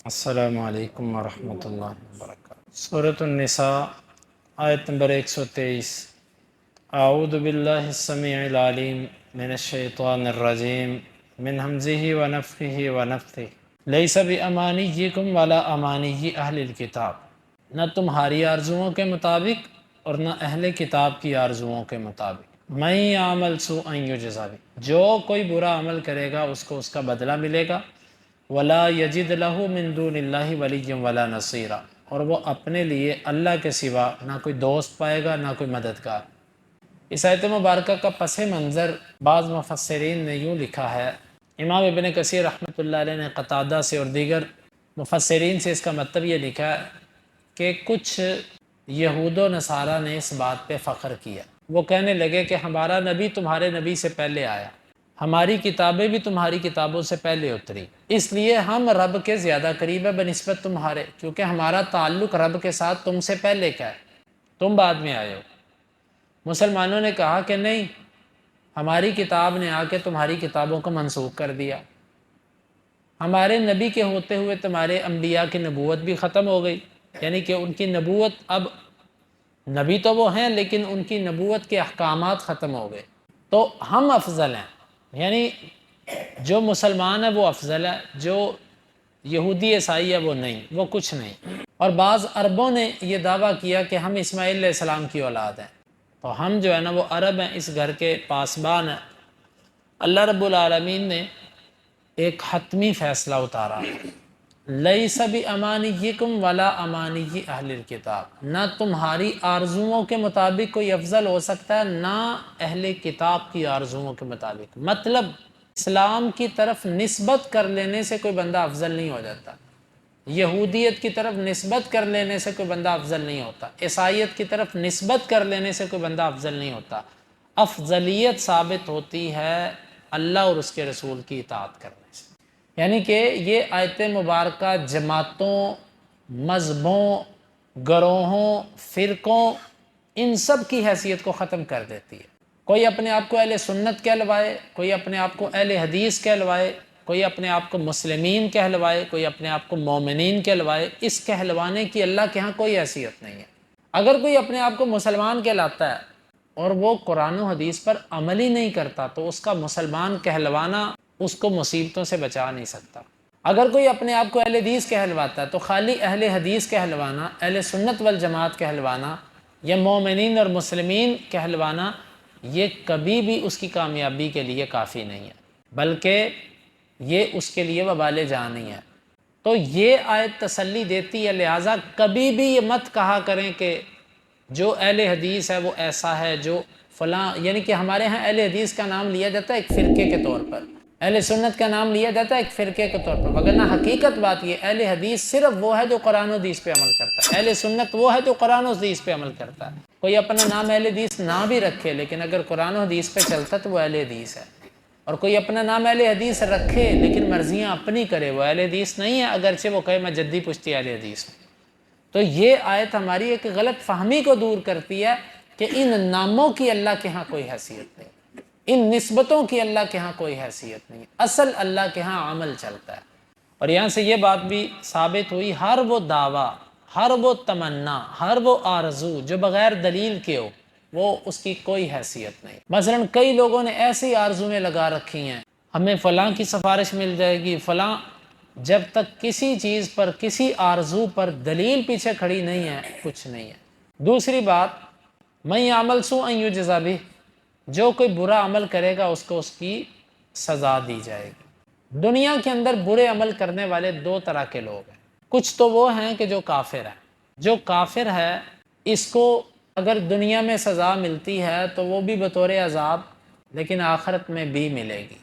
السلام علیکم ورحمۃ اللہ وبرکاتہ۔ سورۃ النساء آیت نمبر 123۔ اعوذ باللہ السمیع العلیم من الشیطان الرجیم من ہمزہ ونفخہ ونفثہ لیس بامانیکم ولا امانی اہل الکتاب، نہ تمہاری آرزوؤں کے مطابق اور نہ اہل کتاب کی آرزوؤں کے مطابق۔ من یعمل سوءا یجزا بہ، جو کوئی برا عمل کرے گا اس کو اس کا بدلہ ملے گا۔ ولا یجد لہ من دون اللہ ولی ولا نصیرا، اور وہ اپنے لیے اللہ کے سوا نہ کوئی دوست پائے گا نہ کوئی مددگار۔ اس آیت مبارکہ کا پس منظر بعض مفسرین نے یوں لکھا ہے۔ امام ابن کثیر رحمۃ اللہ علیہ نے قتادہ سے اور دیگر مفسرین سے اس کا مطلب یہ لکھا ہے کہ کچھ یہود و نصارہ نے اس بات پہ فخر کیا۔ وہ کہنے لگے کہ ہمارا نبی تمہارے نبی سے پہلے آیا، ہماری کتابیں بھی تمہاری کتابوں سے پہلے اتری، اس لیے ہم رب کے زیادہ قریب ہے بنسبت تمہارے، کیونکہ ہمارا تعلق رب کے ساتھ تم سے پہلے کا ہے، تم بعد میں آئے ہو۔ مسلمانوں نے کہا کہ نہیں، ہماری کتاب نے آ کے تمہاری کتابوں کو منسوخ کر دیا، ہمارے نبی کے ہوتے ہوئے تمہارے انبیاء کی نبوت بھی ختم ہو گئی، یعنی کہ ان کی نبوت، اب نبی تو وہ ہیں لیکن ان کی نبوت کے احکامات ختم ہو گئے، تو ہم افضل ہیں، یعنی جو مسلمان ہے وہ افضل ہے، جو یہودی عیسائی ہے وہ نہیں، وہ کچھ نہیں۔ اور بعض عربوں نے یہ دعویٰ کیا کہ ہم اسماعیل علیہ السلام کی اولاد ہیں، تو ہم جو ہے نا وہ عرب ہیں، اس گھر کے پاسبان ہیں۔ اللہ رب العالمین نے ایک حتمی فیصلہ اتارا، لیس بامانیکم ولا امانی اہل الکتاب، نہ تمہاری آرزوؤں کے مطابق کوئی افضل ہو سکتا ہے نہ اہل کتاب کی آرزوؤں کے مطابق۔ مطلب اسلام کی طرف نسبت کر لینے سے کوئی بندہ افضل نہیں ہو جاتا، یہودیت کی طرف نسبت کر لینے سے کوئی بندہ افضل نہیں ہوتا، عیسائیت کی طرف نسبت کر لینے سے کوئی بندہ افضل نہیں ہوتا۔ افضلیت ثابت ہوتی ہے اللہ اور اس کے رسول کی اطاعت کرنے سے۔ یعنی کہ یہ آیت مبارکہ جماعتوں، مذہبوں، گروہوں، فرقوں، ان سب کی حیثیت کو ختم کر دیتی ہے۔ کوئی اپنے آپ کو اہل سنت کہلوائے، کوئی اپنے آپ کو اہل حدیث کہلوائے، کوئی اپنے آپ کو مسلمین کہلوائے، کوئی اپنے آپ کو مومنین کہلوائے، اس کہلوانے کی اللہ کے ہاں کوئی حیثیت نہیں ہے۔ اگر کوئی اپنے آپ کو مسلمان کہلاتا ہے اور وہ قرآن و حدیث پر عمل ہی نہیں کرتا تو اس کا مسلمان کہلوانا اس کو مصیبتوں سے بچا نہیں سکتا۔ اگر کوئی اپنے آپ کو اہل حدیث کہلواتا ہے تو خالی اہل حدیث کہلوانا، اہل سنت والجماعت کہلوانا یا مومنین اور مسلمین کہلوانا یہ کبھی بھی اس کی کامیابی کے لیے کافی نہیں ہے، بلکہ یہ اس کے لیے وبال جانی ہے۔ تو یہ آیت تسلی دیتی ہے، لہٰذا کبھی بھی یہ مت کہا کریں کہ جو اہل حدیث ہے وہ ایسا ہے، جو فلاں، یعنی کہ ہمارے ہاں اہل حدیث کا نام لیا جاتا ہے ایک فرقے کے طور پر، اہل سنت کا نام لیا جاتا ہے ایک فرقے کے طور پر، وگرنہ حقیقت بات یہ اہل حدیث صرف وہ ہے جو قرآن و حدیث پہ عمل کرتا ہے، اہل سنت وہ ہے جو قرآن و حدیث پہ عمل کرتا ہے۔ کوئی اپنا نام اہل حدیث نہ بھی رکھے لیکن اگر قرآن و حدیث پہ چلتا تو وہ اہل حدیث ہے، اور کوئی اپنا نام اہل حدیث رکھے لیکن مرضیاں اپنی کرے وہ اہل حدیث نہیں ہے، اگرچہ وہ کہے میں جدی پشتی اہل حدیث ہوں۔ تو یہ آیت ہماری ایک غلط فہمی کو دور کرتی ہے کہ ان ناموں کی اللہ کے ہاں کوئی حیثیت نہیں، ان نسبتوں کی اللہ کے ہاں کوئی حیثیت نہیں، اصل اللہ کے ہاں عمل چلتا ہے۔ اور یہاں سے یہ بات بھی ثابت ہوئی، ہر وہ دعویٰ، ہر وہ تمنا، ہر وہ آرزو جو بغیر دلیل کے ہو وہ اس کی کوئی حیثیت نہیں۔ مثلا کئی لوگوں نے ایسی آرزویں لگا رکھی ہیں، ہمیں فلاں کی سفارش مل جائے گی، فلاں، جب تک کسی چیز پر، کسی آرزو پر دلیل پیچھے کھڑی نہیں ہے کچھ نہیں ہے۔ دوسری بات، من یعمل سوءا یجزا بہ، جو کوئی برا عمل کرے گا اس کو اس کی سزا دی جائے گی۔ دنیا کے اندر برے عمل کرنے والے دو طرح کے لوگ ہیں، کچھ تو وہ ہیں کہ جو کافر ہیں، جو کافر ہے اس کو اگر دنیا میں سزا ملتی ہے تو وہ بھی بطور عذاب، لیکن آخرت میں بھی ملے گی،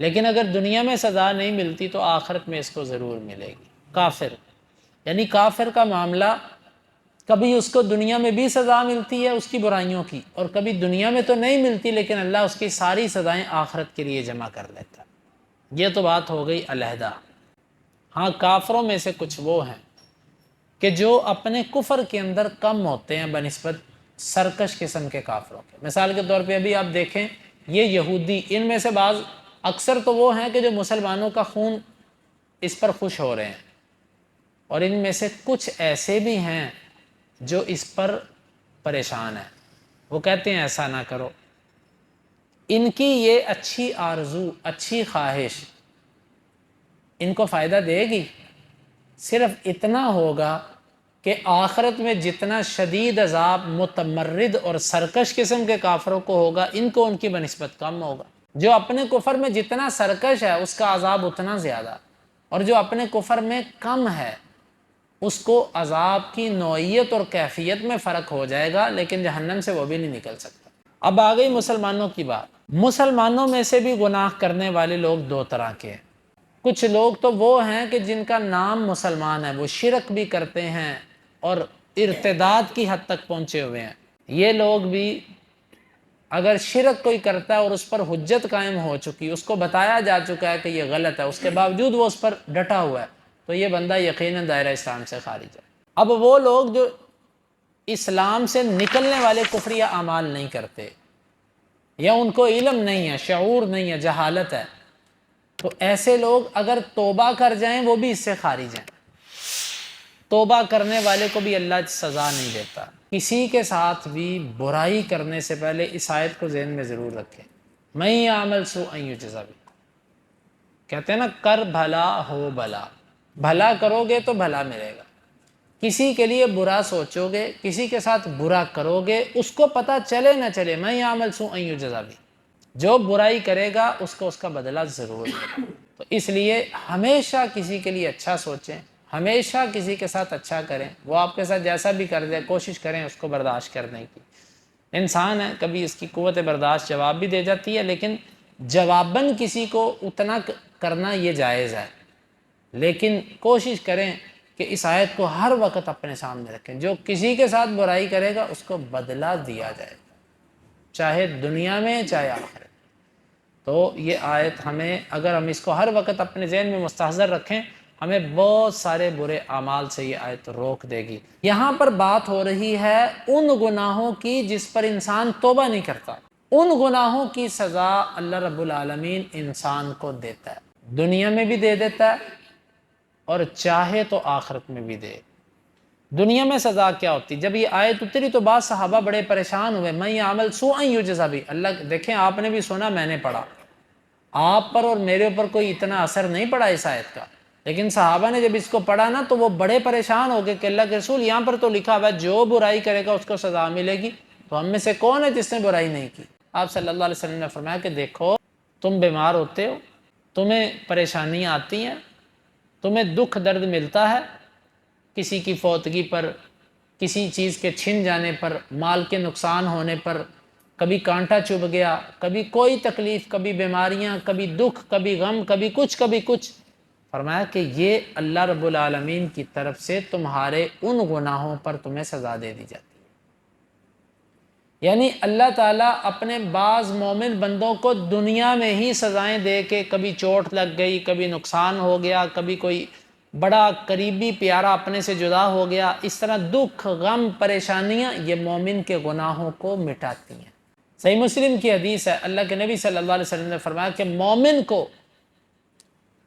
لیکن اگر دنیا میں سزا نہیں ملتی تو آخرت میں اس کو ضرور ملے گی۔ کافر یعنی کافر کا معاملہ کبھی اس کو دنیا میں بھی سزا ملتی ہے اس کی برائیوں کی، اور کبھی دنیا میں تو نہیں ملتی لیکن اللہ اس کی ساری سزائیں آخرت کے لیے جمع کر لیتا ہے۔ یہ تو بات ہو گئی علیحدہ۔ ہاں کافروں میں سے کچھ وہ ہیں کہ جو اپنے کفر کے اندر کم ہوتے ہیں بنسبت سرکش قسم کے کافروں کے۔ مثال کے طور پہ ابھی آپ دیکھیں یہ یہودی، ان میں سے بعض، اکثر تو وہ ہیں کہ جو مسلمانوں کا خون اس پر خوش ہو رہے ہیں، اور ان میں سے کچھ ایسے بھی ہیں جو اس پر پریشان ہیں، وہ کہتے ہیں ایسا نہ کرو۔ ان کی یہ اچھی آرزو، اچھی خواہش ان کو فائدہ دے گی؟ صرف اتنا ہوگا کہ آخرت میں جتنا شدید عذاب متمرد اور سرکش قسم کے کافروں کو ہوگا، ان کو ان کی بنسبت کم ہوگا۔ جو اپنے کفر میں جتنا سرکش ہے اس کا عذاب اتنا زیادہ، اور جو اپنے کفر میں کم ہے اس کو عذاب کی نوعیت اور کیفیت میں فرق ہو جائے گا، لیکن جہنم سے وہ بھی نہیں نکل سکتا۔ اب آ گئی مسلمانوں کی بات۔ مسلمانوں میں سے بھی گناہ کرنے والے لوگ دو طرح کے ہیں۔ کچھ لوگ تو وہ ہیں کہ جن کا نام مسلمان ہے، وہ شرک بھی کرتے ہیں اور ارتداد کی حد تک پہنچے ہوئے ہیں۔ یہ لوگ بھی اگر شرک کوئی کرتا ہے اور اس پر حجت قائم ہو چکی، اس کو بتایا جا چکا ہے کہ یہ غلط ہے، اس کے باوجود وہ اس پر ڈٹا ہوا ہے، تو یہ بندہ یقیناً دائرہ اسلام سے خارج ہے۔ اب وہ لوگ جو اسلام سے نکلنے والے کفری اعمال نہیں کرتے، یا ان کو علم نہیں ہے، شعور نہیں ہے، جہالت ہے، تو ایسے لوگ اگر توبہ کر جائیں وہ بھی اس سے خارج ہیں۔ توبہ کرنے والے کو بھی اللہ سزا نہیں دیتا۔ کسی کے ساتھ بھی برائی کرنے سے پہلے اس آیت کو ذہن میں ضرور رکھیں، من یعمل سوءا یجزا بہ۔ کہتے ہیں نا، کر بھلا ہو بھلا، بھلا کرو گے تو بھلا ملے گا۔ کسی کے لیے برا سوچو گے، کسی کے ساتھ برا کرو گے، اس کو پتہ چلے نہ چلے، من یعمل سوءا یجزا بہ، جو برائی کرے گا اس کو اس کا بدلہ ضرور ملے گا۔ تو اس لیے ہمیشہ کسی کے لیے اچھا سوچیں، ہمیشہ کسی کے ساتھ اچھا کریں۔ وہ آپ کے ساتھ جیسا بھی کر دے، کوشش کریں اس کو برداشت کرنے کی۔ انسان ہے، کبھی اس کی قوت برداشت جواب بھی دے جاتی ہے، لیکن جواباً کسی کو اتنا کرنا یہ جائز ہے۔ لیکن کوشش کریں کہ اس آیت کو ہر وقت اپنے سامنے رکھیں، جو کسی کے ساتھ برائی کرے گا اس کو بدلہ دیا جائے گا، چاہے دنیا میں چاہے آخرت۔ تو یہ آیت ہمیں، اگر ہم اس کو ہر وقت اپنے ذہن میں مستحضر رکھیں، ہمیں بہت سارے برے اعمال سے یہ آیت روک دے گی۔ یہاں پر بات ہو رہی ہے ان گناہوں کی جس پر انسان توبہ نہیں کرتا۔ ان گناہوں کی سزا اللہ رب العالمین انسان کو دیتا ہے، دنیا میں بھی دے دیتا ہے اور چاہے تو آخرت میں بھی دے۔ دنیا میں سزا کیا ہوتی؟ جب یہ آیت اتری تو بعض صحابہ بڑے پریشان ہوئے، من یعمل سوءا یجزا بہ۔ اللہ دیکھیں، آپ نے بھی سنا، میں نے پڑھا، آپ پر اور میرے اوپر کوئی اتنا اثر نہیں پڑا اس آیت کا، لیکن صحابہ نے جب اس کو پڑھا نا تو وہ بڑے پریشان ہو گئے کہ اللہ کے رسول، یہاں پر تو لکھا ہوا ہے جو برائی کرے گا اس کو سزا ملے گی، تو ہم میں سے کون ہے جس نے برائی نہیں کی؟ آپ صلی اللہ علیہ وسلم نے فرمایا کہ دیکھو، تم بیمار ہوتے ہو، تمہیں پریشانیاں آتی ہیں، تمہیں دکھ درد ملتا ہے، کسی کی فوتگی پر، کسی چیز کے چھن جانے پر، مال کے نقصان ہونے پر، کبھی کانٹا چبھ گیا، کبھی کوئی تکلیف، کبھی بیماریاں، کبھی دکھ، کبھی غم، کبھی کچھ کبھی کچھ۔ فرمایا کہ یہ اللہ رب العالمین کی طرف سے تمہارے ان گناہوں پر تمہیں سزا دے دی جاتی ہے۔ یعنی اللہ تعالیٰ اپنے بعض مومن بندوں کو دنیا میں ہی سزائیں دے کے، کبھی چوٹ لگ گئی، کبھی نقصان ہو گیا، کبھی کوئی بڑا قریبی پیارا اپنے سے جدا ہو گیا، اس طرح دکھ، غم، پریشانیاں یہ مومن کے گناہوں کو مٹاتی ہیں۔ صحیح مسلم کی حدیث ہے، اللہ کے نبی صلی اللہ علیہ وسلم نے فرمایا کہ مومن کو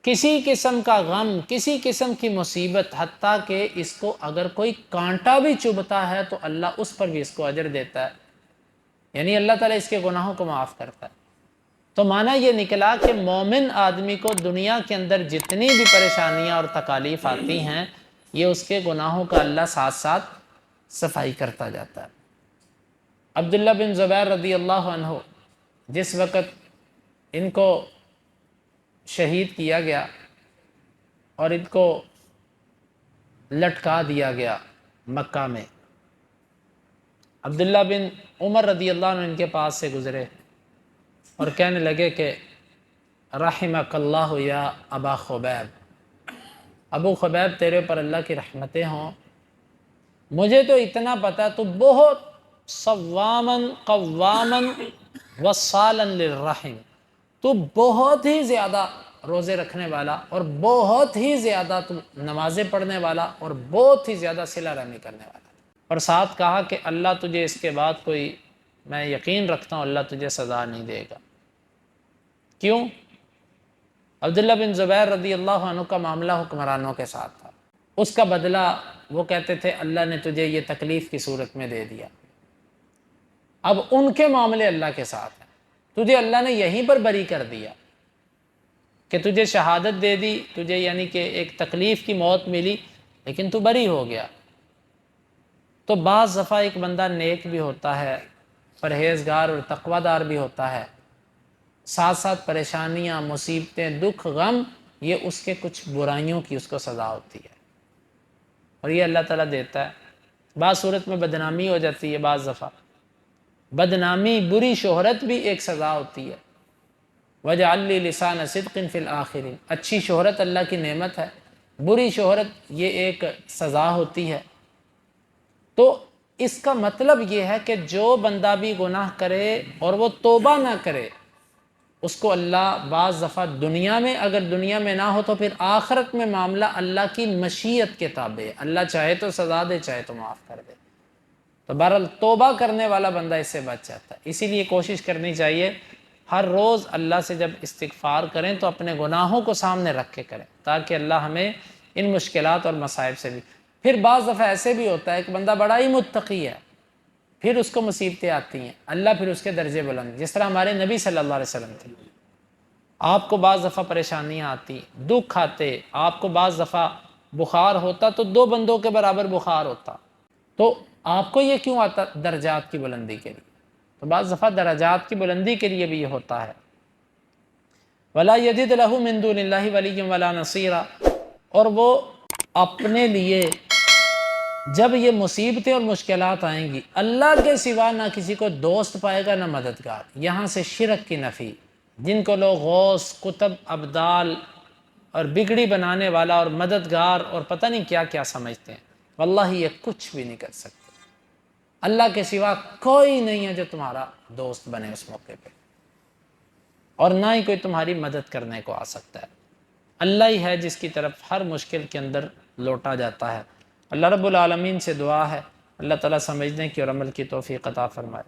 کسی قسم کا غم، کسی قسم کی مصیبت، حتیٰ کہ اس کو اگر کوئی کانٹا بھی چبھتا ہے تو اللہ اس پر بھی اس کو اجر دیتا ہے، یعنی اللہ تعالیٰ اس کے گناہوں کو معاف کرتا ہے۔ تو معنی یہ نکلا کہ مومن آدمی کو دنیا کے اندر جتنی بھی پریشانیاں اور تکالیف آتی ہیں، یہ اس کے گناہوں کا اللہ ساتھ ساتھ صفائی کرتا جاتا ہے۔ عبداللہ بن زبیر رضی اللہ عنہ جس وقت ان کو شہید کیا گیا اور ان کو لٹکا دیا گیا مکہ میں، عبداللہ بن عمر رضی اللہ عنہ ان کے پاس سے گزرے اور کہنے لگے کہ رحمک اللہ یا ابا خبیب، ابو خبیب تیرے پر اللہ کی رحمتیں ہوں، مجھے تو اتنا پتا تو بہت صوامن قوامن وصالاً للرحم، تو بہت ہی زیادہ روزے رکھنے والا اور بہت ہی زیادہ تو نمازیں پڑھنے والا اور بہت ہی زیادہ صلہ رحمی کرنے والا۔ اور ساتھ کہا کہ اللہ تجھے اس کے بعد کوئی، میں یقین رکھتا ہوں اللہ تجھے سزا نہیں دے گا۔ کیوں؟ عبداللہ بن زبیر رضی اللہ عنہ کا معاملہ حکمرانوں کے ساتھ تھا، اس کا بدلہ وہ کہتے تھے اللہ نے تجھے یہ تکلیف کی صورت میں دے دیا۔ اب ان کے معاملے اللہ کے ساتھ ہیں، تجھے اللہ نے یہیں پر بری کر دیا کہ تجھے شہادت دے دی، تجھے یعنی کہ ایک تکلیف کی موت ملی، لیکن تو بری ہو گیا۔ تو بعض دفعہ ایک بندہ نیک بھی ہوتا ہے، پرہیزگار اور تقوی دار بھی ہوتا ہے، ساتھ ساتھ پریشانیاں، مصیبتیں، دکھ، غم، یہ اس کے کچھ برائیوں کی اس کو سزا ہوتی ہے، اور یہ اللہ تعالیٰ دیتا ہے۔ بعض صورت میں بدنامی ہو جاتی ہے، بعض دفعہ بدنامی، بری شہرت بھی ایک سزا ہوتی ہے۔ وَجَعَلْ لِي لِسَانَ صِدْقٍ فِي الْآخِرِينَ، اچھی شہرت اللہ کی نعمت ہے، بری شہرت یہ ایک سزا ہوتی ہے۔ تو اس کا مطلب یہ ہے کہ جو بندہ بھی گناہ کرے اور وہ توبہ نہ کرے، اس کو اللہ بعض دفعہ دنیا میں، اگر دنیا میں نہ ہو تو پھر آخرت میں معاملہ اللہ کی مشیت کے تابع ہے، اللہ چاہے تو سزا دے، چاہے تو معاف کر دے۔ تو بہرحال توبہ کرنے والا بندہ اس سے بچ جاتا ہے۔ اسی لیے کوشش کرنی چاہیے ہر روز اللہ سے جب استغفار کریں تو اپنے گناہوں کو سامنے رکھ کے کریں، تاکہ اللہ ہمیں ان مشکلات اور مصائب سے بھی۔ پھر بعض دفعہ ایسے بھی ہوتا ہے کہ بندہ بڑا ہی متقی ہے، پھر اس کو مصیبتیں آتی ہیں، اللہ پھر اس کے درجے بلند، جس طرح ہمارے نبی صلی اللہ علیہ وسلم تھے۔ آپ کو بعض دفعہ پریشانیاں آتی، دکھ آتے، آپ کو بعض دفعہ بخار ہوتا تو 2 بندوں کے برابر بخار ہوتا، تو آپ کو یہ کیوں آتا؟ درجات کی بلندی کے لیے۔ تو بعض دفعہ درجات کی بلندی کے لیے بھی یہ ہوتا ہے۔ وَلَا يَجِدْ لَهُ مِن دُونِ اللَّهِ وَلِيًّا وَلَا نَصِيرًا، اور وہ اپنے لیے جب یہ مصیبتیں اور مشکلات آئیں گی، اللہ کے سوا نہ کسی کو دوست پائے گا، نہ مددگار۔ یہاں سے شرک کی نفی، جن کو لوگ غوث، قطب، ابدال اور بگڑی بنانے والا اور مددگار اور پتہ نہیں کیا کیا سمجھتے ہیں، واللہ یہ کچھ بھی نہیں کر سکتے۔ اللہ کے سوا کوئی نہیں ہے جو تمہارا دوست بنے اس موقع پہ، اور نہ ہی کوئی تمہاری مدد کرنے کو آ سکتا ہے۔ اللہ ہی ہے جس کی طرف ہر مشکل کے اندر لوٹا جاتا ہے۔ اللہ رب العالمین سے دعا ہے اللہ تعالیٰ سمجھنے کی اور عمل کی توفیق عطا فرمائے۔